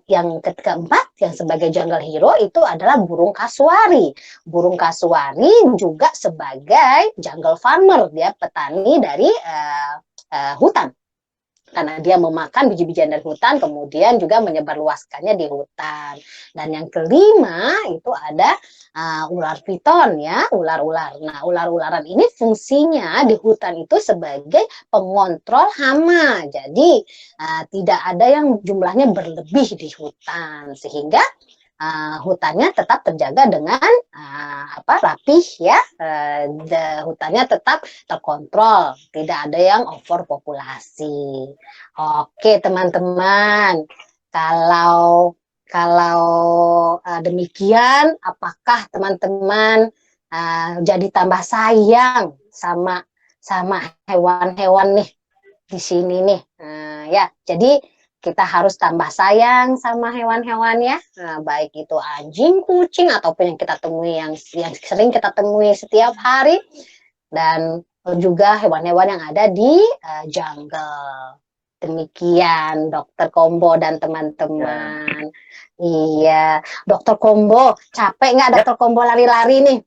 [SPEAKER 1] yang keempat yang sebagai jungle hero itu adalah burung kasuari. Burung kasuari juga sebagai jungle farmer, dia petani dari hutan. Karena dia memakan biji-bijian dari hutan, kemudian juga menyebarluaskannya di hutan. Dan yang kelima itu ada ular piton ya, ular-ular. Nah, ular-ularan ini fungsinya di hutan itu sebagai pengontrol hama. Jadi tidak ada yang jumlahnya berlebih di hutan, sehingga hutannya tetap terjaga dengan rapih ya, hutannya tetap terkontrol, tidak ada yang overpopulasi. Oke teman-teman, kalau demikian, apakah teman-teman jadi tambah sayang sama hewan-hewan nih di sini nih? Ya, jadi kita harus tambah sayang sama hewan-hewan ya, baik itu anjing, kucing ataupun yang kita temui yang sering kita temui setiap hari, dan juga hewan-hewan yang ada di jungle. Demikian Dokter Kombo dan teman-teman. Iya, Dokter Kombo, capek nggak Dokter Kombo lari-lari nih?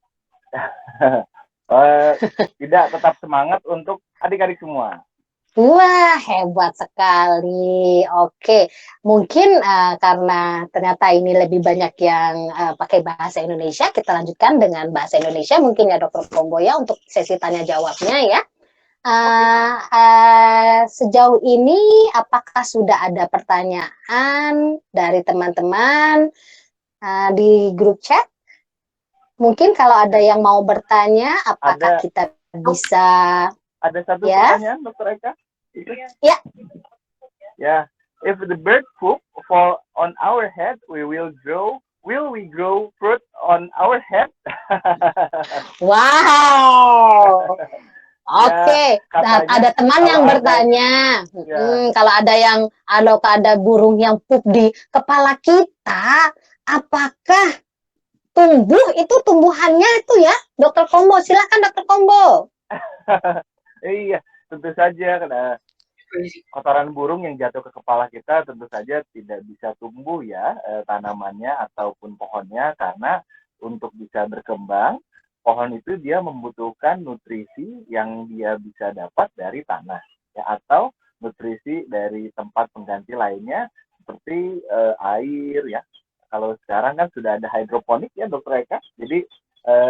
[SPEAKER 2] Tidak, tetap semangat untuk adik-adik semua.
[SPEAKER 1] Wah, hebat sekali. Oke, mungkin karena ternyata ini lebih banyak yang pakai bahasa Indonesia, kita lanjutkan dengan bahasa Indonesia mungkin ya Dokter Kombo ya untuk sesi tanya jawabnya ya. Sejauh ini apakah sudah ada pertanyaan dari teman-teman di grup chat? Mungkin kalau ada yang mau bertanya, apakah kita bisa?
[SPEAKER 2] Ada satu pertanyaan, Dokter Eka?
[SPEAKER 1] Ya.
[SPEAKER 2] Yeah. If the bird poop fall on our head, will we grow fruit on our head?
[SPEAKER 1] Wow. Oke, nah,
[SPEAKER 2] katanya
[SPEAKER 1] ada teman
[SPEAKER 2] kalau
[SPEAKER 1] yang
[SPEAKER 2] ada
[SPEAKER 1] bertanya,
[SPEAKER 2] ya
[SPEAKER 1] kalau ada burung yang pup di kepala kita, apakah tumbuh itu tumbuhannya itu ya, Dokter Kombo? Silakan Dokter Kombo.
[SPEAKER 2] iya, tentu saja karena kotoran burung yang jatuh ke kepala kita tentu saja tidak bisa tumbuh ya tanamannya ataupun pohonnya karena untuk bisa berkembang pohon itu dia membutuhkan nutrisi yang dia bisa dapat dari tanah ya atau nutrisi dari tempat pengganti lainnya seperti air ya. Kalau sekarang kan sudah ada hidroponik ya Dokter Eka. Jadi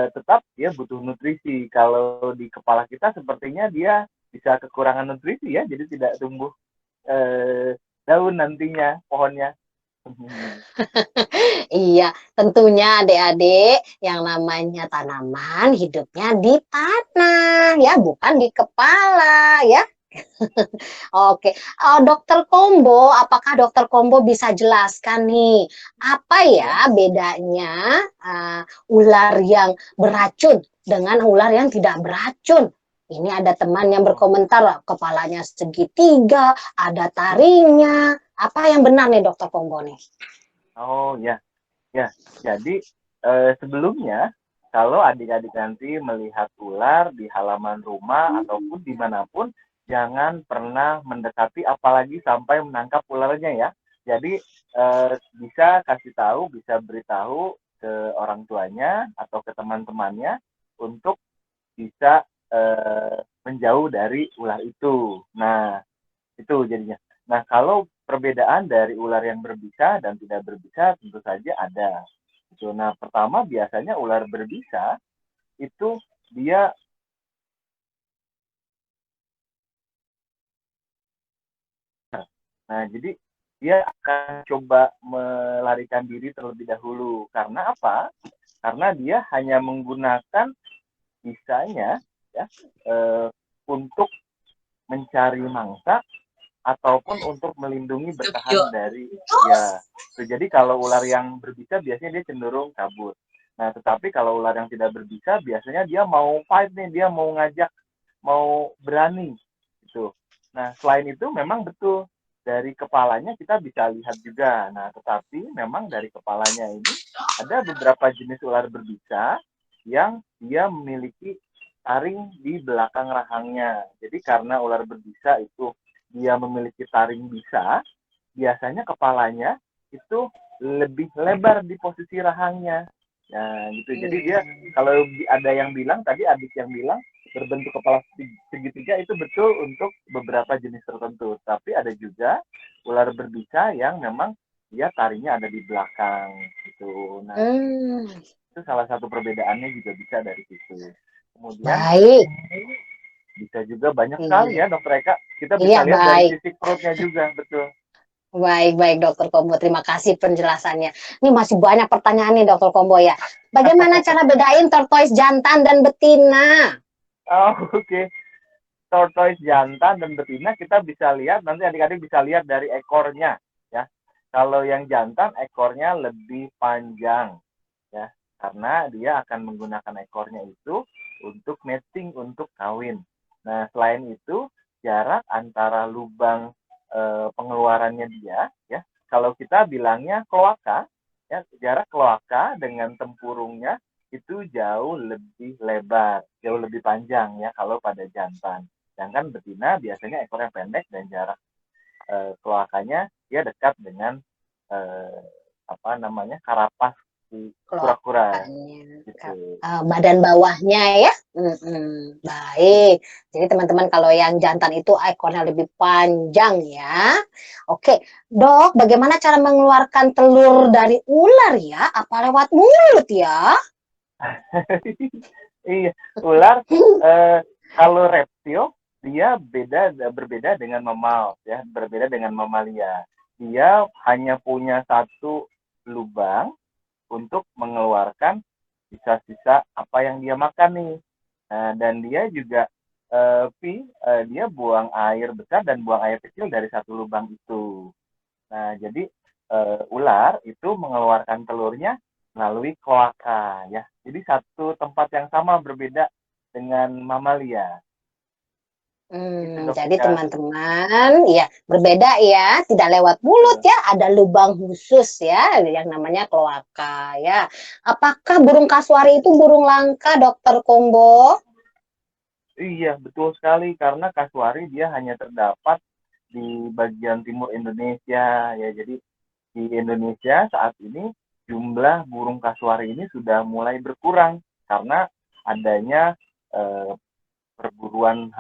[SPEAKER 2] tetap dia butuh nutrisi. Kalau di kepala kita sepertinya dia bisa kekurangan nutrisi ya, jadi tidak tumbuh daun nantinya pohonnya.
[SPEAKER 1] Iya, tentunya adik-adik yang namanya tanaman hidupnya di tanah ya, bukan di kepala ya. Oke, Dokter Kombo, apakah Dokter Kombo bisa jelaskan nih, apa
[SPEAKER 2] Ya,
[SPEAKER 1] ya bedanya ular yang beracun dengan ular yang tidak beracun? Ini ada teman yang
[SPEAKER 2] oh,
[SPEAKER 1] berkomentar, kepalanya segitiga, ada taringnya. Apa yang benar nih Dokter Kombo nih?
[SPEAKER 2] oh ya, ya. Jadi sebelumnya kalau adik-adik nanti melihat ular di halaman rumah ataupun dimanapun, jangan pernah mendekati apalagi sampai menangkap ularnya ya. Jadi bisa kasih tahu, bisa beritahu ke orang tuanya atau ke teman-temannya untuk bisa menjauh dari ular itu. Nah, itu jadinya. Nah, kalau perbedaan dari ular yang berbisa dan tidak berbisa tentu saja ada. Gitu. Nah, pertama biasanya ular berbisa itu dia, nah jadi dia akan coba melarikan diri terlebih dahulu. Karena apa? Karena dia hanya menggunakan bisanya ya untuk mencari mangsa ataupun untuk melindungi bertahan dari ya. Jadi kalau ular yang berbisa biasanya dia cenderung kabur. Nah, tetapi kalau ular yang tidak berbisa biasanya dia mau fight nih, dia mau ngajak, mau berani gitu. Nah, selain itu memang betul dari kepalanya kita bisa lihat juga. Nah, tetapi memang dari kepalanya ini ada beberapa jenis ular berbisa yang dia memiliki taring di belakang rahangnya. Jadi karena ular berbisa itu dia memiliki taring bisa, biasanya kepalanya itu lebih lebar di posisi rahangnya. Nah, gitu. Jadi dia kalau ada yang bilang tadi adik yang bilang berbentuk kepala segitiga itu betul untuk beberapa jenis tertentu. Tapi ada juga ular berbisa yang memang dia taringnya ada di belakang gitu. Nah,
[SPEAKER 1] Hmm,
[SPEAKER 2] itu salah satu perbedaannya juga bisa dari situ. Kemudian
[SPEAKER 1] baik.
[SPEAKER 2] bisa juga banyak sekali
[SPEAKER 1] Iya,
[SPEAKER 2] ya Dokter Eka. Kita
[SPEAKER 1] iya
[SPEAKER 2] bisa lihat dari
[SPEAKER 1] baik.
[SPEAKER 2] sisi perutnya juga, betul.
[SPEAKER 1] Baik, baik Dokter Kombo. Terima kasih penjelasannya. Ini masih banyak pertanyaan nih Dokter Kombo ya. Bagaimana cara bedain tortoise jantan dan betina?
[SPEAKER 2] Oh, oke. Okay. Tortoise jantan dan betina kita bisa lihat, nanti adik-adik bisa lihat dari ekornya ya. Kalau yang jantan ekornya lebih panjang ya, karena dia akan menggunakan ekornya itu untuk mating, untuk kawin. Nah, selain itu jarak antara lubang pengeluarannya dia ya, kalau kita bilangnya kloaka ya, jarak kloaka dengan tempurungnya itu jauh lebih lebar, jauh lebih panjang ya kalau pada jantan. Sedangkan betina biasanya ekornya pendek dan jarak kloakanya dia dekat dengan eh, apa namanya karapas si kura-kura
[SPEAKER 1] Kelokakannya,
[SPEAKER 2] gitu.
[SPEAKER 1] badan bawahnya ya. Baik. Jadi teman-teman kalau yang jantan itu ekornya lebih panjang ya. Oke, Dok, bagaimana cara mengeluarkan telur dari ular ya? Apa lewat mulut ya?
[SPEAKER 2] Iya, ular eh, kalau reptil dia berbeda dengan mamal ya, berbeda dengan mamalia. Dia hanya punya satu lubang untuk mengeluarkan sisa-sisa apa yang dia makan nih. Nah, dan dia juga dia buang air besar dan buang air kecil dari satu lubang itu. Nah, jadi ular itu mengeluarkan telurnya melalui kloaka ya. Jadi satu tempat yang sama berbeda dengan mamalia. Gitu, Dok
[SPEAKER 1] Jadi
[SPEAKER 2] Ika.
[SPEAKER 1] teman-teman, ya berbeda ya, tidak lewat mulut ya, ada lubang khusus ya, yang namanya kloaka ya. Apakah burung kasuari itu burung langka, Dokter Kombo?
[SPEAKER 2] Iya, betul sekali karena kasuari dia hanya terdapat di bagian timur Indonesia ya. Jadi di Indonesia saat ini jumlah burung kasuari ini sudah mulai berkurang karena adanya eh, perburuan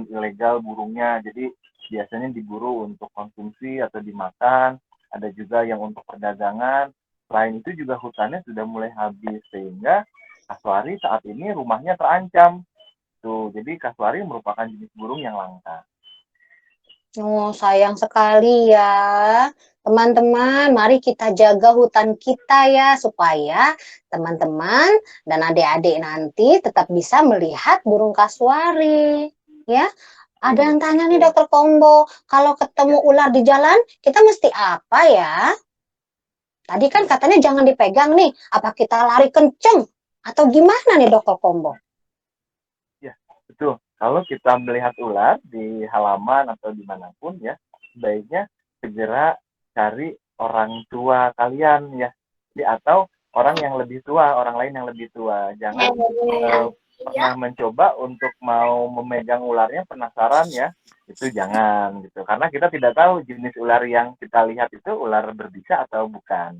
[SPEAKER 2] ilegal burungnya. Jadi biasanya diburu untuk konsumsi atau dimakan, ada juga yang untuk perdagangan. Selain itu juga hutannya sudah mulai habis sehingga kasuari saat ini rumahnya terancam. Tuh, jadi kasuari merupakan jenis burung yang langka.
[SPEAKER 1] Oh, sayang sekali ya. Teman-teman, mari kita jaga hutan kita ya, supaya teman-teman dan adik-adik nanti tetap bisa melihat burung kasuari. Ya, ada
[SPEAKER 2] Iya,
[SPEAKER 1] yang tanya nih
[SPEAKER 2] betul.
[SPEAKER 1] Dokter Kombo, kalau ketemu
[SPEAKER 2] Ya,
[SPEAKER 1] ular di jalan, kita mesti apa ya? Tadi kan katanya jangan dipegang nih, apa kita lari kenceng? Atau gimana nih Dokter Kombo?
[SPEAKER 2] ya, betul. Kalau kita melihat ular di halaman atau dimanapun ya, sebaiknya segera cari orang tua kalian ya. Atau orang yang lebih tua, orang lain yang lebih tua. Jangan eh, pernah mencoba untuk mau memegang ularnya, penasaran ya, itu jangan gitu. Karena kita tidak tahu jenis ular yang kita lihat itu ular berbisa atau bukan.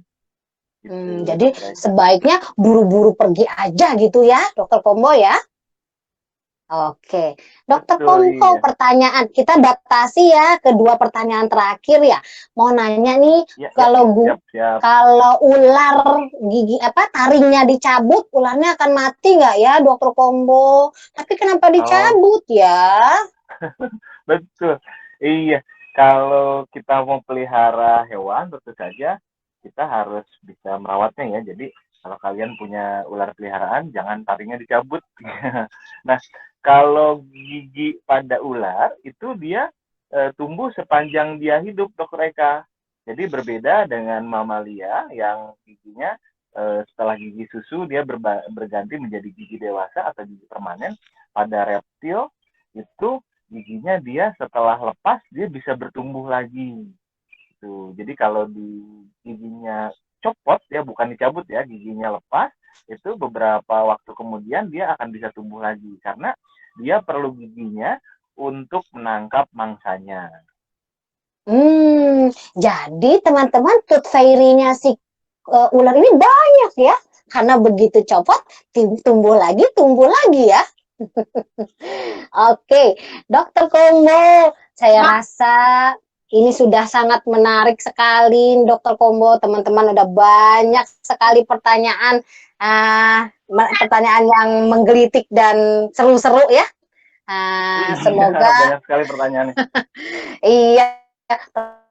[SPEAKER 2] Gitu,
[SPEAKER 1] Jadi
[SPEAKER 2] Dokter Eka.
[SPEAKER 1] sebaiknya buru-buru pergi aja gitu ya, Dokter Kombo ya. Oke, Dokter
[SPEAKER 2] Betul,
[SPEAKER 1] Kompo,
[SPEAKER 2] iya.
[SPEAKER 1] pertanyaan kita batasi ya kedua pertanyaan terakhir ya. Mau nanya nih,
[SPEAKER 2] Ya, ya,
[SPEAKER 1] kalau
[SPEAKER 2] siap, siap.
[SPEAKER 1] kalau ular gigi apa taringnya dicabut, ularnya akan mati nggak ya, Dokter Kombo? Tapi kenapa
[SPEAKER 2] Oh,
[SPEAKER 1] dicabut ya?
[SPEAKER 2] betul. Iya, kalau kita mau pelihara hewan, tentu saja kita harus bisa merawatnya ya. Jadi kalau kalian punya ular peliharaan, jangan taringnya dicabut. Nah, kalau gigi pada ular itu dia tumbuh sepanjang dia hidup, Dokter Eka. Jadi berbeda dengan mamalia yang giginya setelah gigi susu dia berganti menjadi gigi dewasa atau gigi permanen. Pada reptil itu giginya dia setelah lepas dia bisa bertumbuh lagi. Tuh. Jadi kalau di giginya copot ya bukan dicabut ya, giginya lepas, itu beberapa waktu kemudian dia akan bisa tumbuh lagi karena dia perlu giginya untuk menangkap mangsanya.
[SPEAKER 1] Jadi teman-teman tooth fairy-nya si ular ini banyak ya. Karena begitu copot, tumbuh lagi ya. Oke, Dokter Kombo, saya rasa ini sudah sangat menarik sekali, Dokter Kombo. Teman-teman ada banyak sekali pertanyaan, pertanyaan yang menggelitik dan seru-seru ya.
[SPEAKER 2] Iya,
[SPEAKER 1] Semoga
[SPEAKER 2] banyak sekali pertanyaannya.
[SPEAKER 1] iya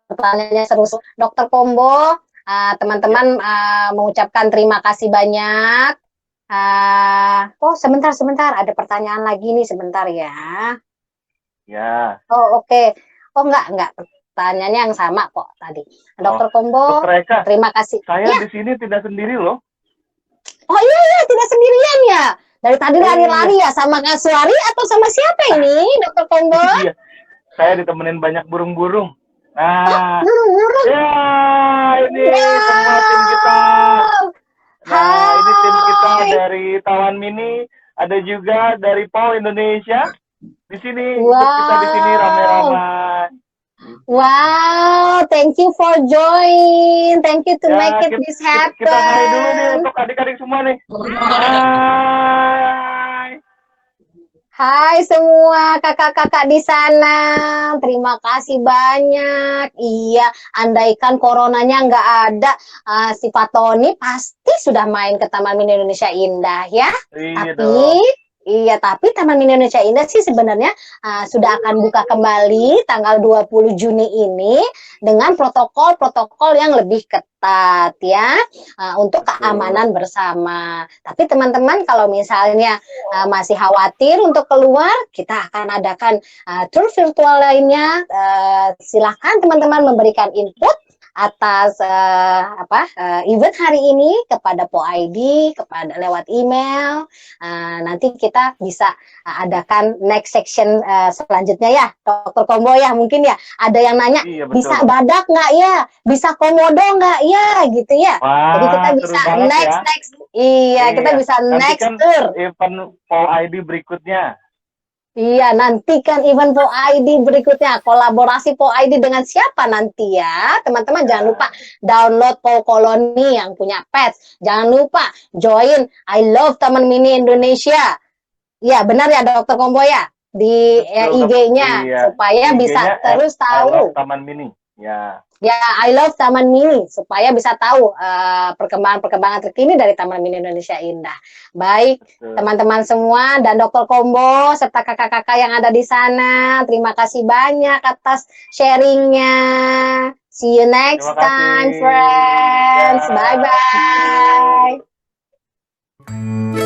[SPEAKER 1] pertanyaannya seru-seru. Dokter Kombo,
[SPEAKER 2] Ya,
[SPEAKER 1] teman-teman mengucapkan terima kasih banyak. Sebentar, ada pertanyaan lagi nih sebentar ya.
[SPEAKER 2] ya.
[SPEAKER 1] Oh, oke. Oh, enggak. Pertanyaannya yang sama kok tadi.
[SPEAKER 2] Oh,
[SPEAKER 1] Dokter Kombo,
[SPEAKER 2] Dokter Eka,
[SPEAKER 1] terima kasih.
[SPEAKER 2] saya
[SPEAKER 1] Ya,
[SPEAKER 2] di sini tidak sendiri loh.
[SPEAKER 1] oh iya, tidak sendirian ya. Dari tadi
[SPEAKER 2] Iya,
[SPEAKER 1] lari-lari ya sama Kak Suari atau sama siapa ini, Dokter Kombo?
[SPEAKER 2] iya. Saya ditemenin banyak burung-burung.
[SPEAKER 1] Oh,
[SPEAKER 2] Nah,
[SPEAKER 1] burung-burung.
[SPEAKER 2] ya ini semua tim kita.
[SPEAKER 1] Wow.
[SPEAKER 2] Nah, ini tim kita
[SPEAKER 1] Hai.
[SPEAKER 2] dari Tawan Mini, ada juga dari PAU Indonesia. Di sini ikut kita di sini
[SPEAKER 1] Wow.
[SPEAKER 2] ramai-ramai.
[SPEAKER 1] Wow, thank you for join. Thank you to make
[SPEAKER 2] Ya,
[SPEAKER 1] it
[SPEAKER 2] kita,
[SPEAKER 1] this
[SPEAKER 2] kita hai dulu nih
[SPEAKER 1] happen.
[SPEAKER 2] untuk adik-adik semua nih. Hai.
[SPEAKER 1] Hai semua kakak-kakak di sana. Terima kasih banyak. Iya, andaikan coronanya nggak ada, si Pak Tony pasti sudah main ke Taman Mini Indonesia Indah ya.
[SPEAKER 2] Iya
[SPEAKER 1] Tapi
[SPEAKER 2] dong.
[SPEAKER 1] iya, tapi Taman Mini Indonesia Indah sih sebenarnya sudah akan buka kembali tanggal 20 Juni ini dengan protokol-protokol yang lebih ketat ya, untuk
[SPEAKER 2] Betul.
[SPEAKER 1] keamanan bersama. Tapi teman-teman kalau misalnya masih khawatir untuk keluar, kita akan adakan tour virtual lainnya. Silakan teman-teman memberikan input atas event hari ini kepada Po ID, kepada lewat email. Nanti kita bisa adakan next section selanjutnya ya, Dokter Kombo ya. Mungkin ya ada yang nanya,
[SPEAKER 2] Iya, betul.
[SPEAKER 1] bisa badak nggak ya, bisa komodo nggak ya, gitu ya.
[SPEAKER 2] Wah,
[SPEAKER 1] Jadi kita
[SPEAKER 2] seru
[SPEAKER 1] bisa
[SPEAKER 2] banget ya.
[SPEAKER 1] next, iya kita
[SPEAKER 2] Iya.
[SPEAKER 1] bisa next
[SPEAKER 2] Nantikan
[SPEAKER 1] tour.
[SPEAKER 2] event Po ID berikutnya.
[SPEAKER 1] Iya, nantikan event Po ID berikutnya. Kolaborasi Po ID dengan siapa nanti ya? Teman-teman jangan lupa download Po Koloni yang punya pets. Jangan lupa join I Love Taman Mini Indonesia. Iya, benar ya Dokter Kombo ya? Di
[SPEAKER 2] Betul, Dok.
[SPEAKER 1] IG-nya
[SPEAKER 2] Iya.
[SPEAKER 1] supaya bisa
[SPEAKER 2] IG-nya
[SPEAKER 1] terus
[SPEAKER 2] I Love
[SPEAKER 1] tahu.
[SPEAKER 2] Taman Mini. Ya.
[SPEAKER 1] Ya, I Love Taman Mini supaya bisa tahu perkembangan terkini dari Taman Mini Indonesia Indah. Baik,
[SPEAKER 2] Betul.
[SPEAKER 1] teman-teman semua dan Dokter Kombo serta kakak-kakak yang ada di sana, terima kasih banyak atas sharingnya. See you next
[SPEAKER 2] Terima kasih.
[SPEAKER 1] time, friends.
[SPEAKER 2] Ya.
[SPEAKER 1] Bye bye.